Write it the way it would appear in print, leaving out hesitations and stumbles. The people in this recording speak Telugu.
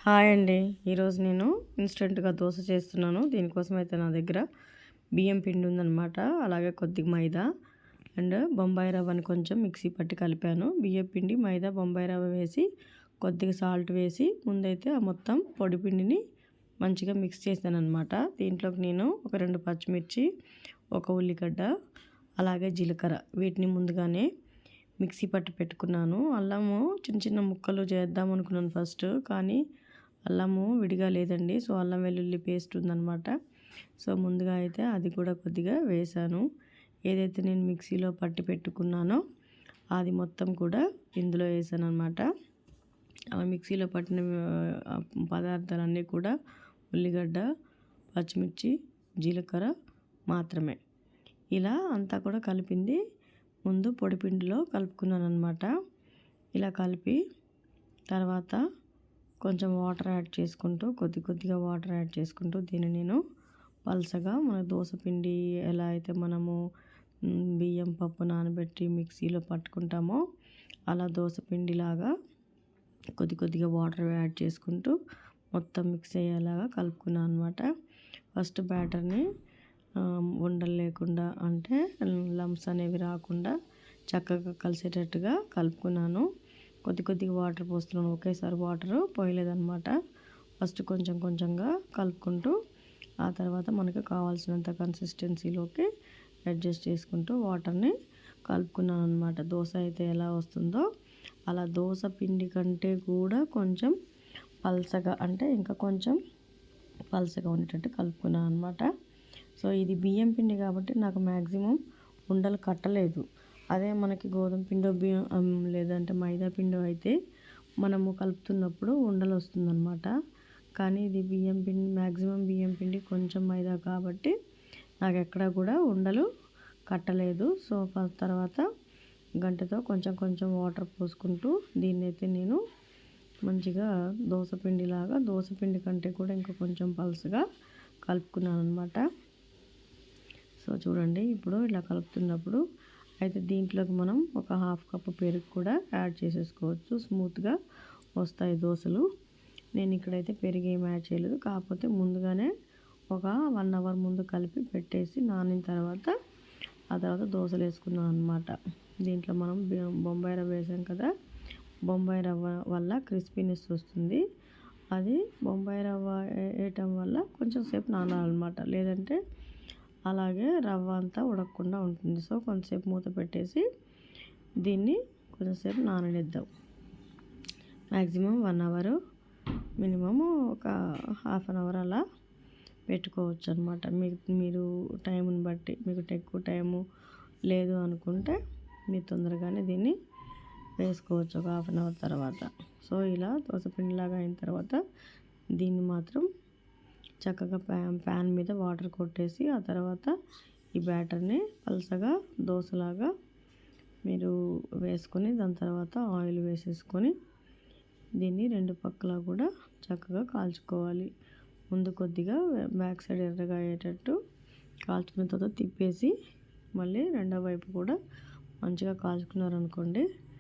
హాయ్ అండి. ఈరోజు నేను ఇన్స్టెంట్‌గా దోస చేస్తున్నాను. దీనికోసం అయితే నా దగ్గర బియ్యం పిండి ఉందనమాట. అలాగే కొద్దిగా మైదా అండ్ బొంబాయి రవ్వని కొంచెం మిక్సీ పట్టి కలిపాను. బియ్యం పిండి, మైదా, బొంబాయి రవ్వ వేసి కొద్దిగా సాల్ట్ వేసి ముందైతే ఆ మొత్తం పొడి పిండిని మంచిగా మిక్స్ చేశాననమాట. దీంట్లోకి నేను ఒక 2 పచ్చిమిర్చి, ఒక ఉల్లిగడ్డ, అలాగే జీలకర్ర వీటిని ముందుగానే మిక్సీ పట్టి పెట్టుకున్నాను. అల్లము చిన్న చిన్న ముక్కలు చేద్దాం అనుకున్నాను ఫస్ట్, కానీ అల్లము విడిగా లేదండి. సో అల్లం వెల్లుల్లి పేస్ట్ ఉందన్నమాట. సో ముందుగా అయితే అది కూడా కొద్దిగా వేసాను. ఏదైతే నేను మిక్సీలో పట్టి పెట్టుకున్నానో అది మొత్తం కూడా ఇందులో వేసాను అనమాట. ఆ మిక్సీలో పట్టిన పదార్థాలన్నీ కూడా ఉల్లిగడ్డ, పచ్చిమిర్చి, జీలకర్ర మాత్రమే. ఇలా అంతా కూడా కలిపింది ముందు పొడిపిండిలో కలుపుకున్నాను అనమాట. ఇలా కలిపి తర్వాత కొంచెం వాటర్ యాడ్ చేసుకుంటూ కొద్దిగా వాటర్ యాడ్ చేసుకుంటూ దీన్ని నేను పలసగా మన దోశ పిండి ఎలా అయితే మనము బియ్యం పప్పు నానబెట్టి మిక్సీలో పట్టుకుంటామో అలా దోశ పిండిలాగా కొద్దిగా వాటర్ యాడ్ చేసుకుంటూ మొత్తం మిక్స్ అయ్యేలాగా కలుపుకున్నాను అనమాట. ఫస్ట్ బ్యాటర్ని ఉండలు లేకుండా అంటే లంప్స్ అనేవి రాకుండా చక్కగా కలిసేటట్టుగా కలుపుకున్నాను. కొద్దిగా వాటర్ పోస్తున్నాను, ఒకేసారి వాటర్ పోయలేదన్నమాట. ఫస్ట్ కొంచెంగా కలుపుకుంటూ ఆ తర్వాత మనకు కావాల్సినంత కన్సిస్టెన్సీలోకి అడ్జస్ట్ చేసుకుంటూ వాటర్ని కలుపుకున్నాను అనమాట. దోశ అయితే ఎలా వస్తుందో అలా దోశ పిండి కంటే కూడా కొంచెం పల్చగా అంటే ఇంకా కొంచెం పల్చగా ఉండేటట్టు కలుపుకున్నాను అనమాట. సో ఇది బియ్యం పిండి కాబట్టి నాకు మ్యాక్సిమం ఉండలు కట్టలేదు. అదే మనకి గోధుమ పిండో బియ్యం లేదంటే మైదా పిండో అయితే మనము కలుపుతున్నప్పుడు ఉండలు వస్తుందన్నమాట. కానీ ఇది బియ్యం పిండి, మ్యాక్సిమం బియ్యం పిండి కొంచెం మైదా కాబట్టి నాకు ఎక్కడ కూడా ఉండలు కట్టలేదు. సో తర్వాత గంటతో కొంచెం వాటర్ పోసుకుంటూ దీన్నైతే నేను మంచిగా దోశ పిండి కంటే కూడా ఇంకా కొంచెం పలుసగా కలుపుకున్నాను అనమాట. సో చూడండి, ఇప్పుడు ఇలా కలుపుతున్నప్పుడు అయితే దీంట్లోకి మనం ఒక 1/2 కప్పు పెరుగు కూడా యాడ్ చేసేసుకోవచ్చు. స్మూత్గా వస్తాయి దోశలు. నేను ఇక్కడైతే పెరుగు ఏం యాడ్ చేయలేదు, కాకపోతే ముందుగానే ఒక 1 అవర్ ముందు కలిపి పెట్టేసి నానిన తర్వాత ఆ తర్వాత దోశలు వేసుకున్నాను అనమాట. దీంట్లో మనం బొంబాయి రవ్వ వేసాం కదా, బొంబాయి రవ్వ వల్ల క్రిస్పీనెస్ వస్తుంది. అది బొంబాయి రవ్వ వేయటం వల్ల కొంచెం సేపు నానాలన్నమాట, లేదంటే అలాగే రవ్వ అంతా ఉడకకుండా ఉంటుంది. సో కొంచెంసేపు మూత పెట్టేసి దీన్ని కొంచెంసేపు నాననిద్దాం. మ్యాక్సిమం 1 అవర్, మినిమము ఒక 1/2 అవర్ అలా పెట్టుకోవచ్చు అనమాట. మీరు టైంని బట్టి, మీకు ఎక్కువ టైము లేదు అనుకుంటే మీరు తొందరగానే దీన్ని వేసుకోవచ్చు ఒక 1/2 అవర్ తర్వాత. సో ఇలా దోశపిండిలాగా అయిన తర్వాత దీన్ని మాత్రం చక్కగా ప్యాన్ మీద వాటర్ కొట్టేసి ఆ తర్వాత ఈ బ్యాటర్ని పలసగా దోశలాగా మీరు వేసుకొని దాని తర్వాత ఆయిల్ వేసేసుకొని దీన్ని 2 పక్కల కూడా చక్కగా కాల్చుకోవాలి. ముందు కొద్దిగా బ్యాక్ సైడ్ ఎర్రగా అయ్యేటట్టు కాల్చుకున్న తర్వాత తిప్పేసి మళ్ళీ రెండో వైపు కూడా మంచిగా కాల్చుకున్నారనుకోండి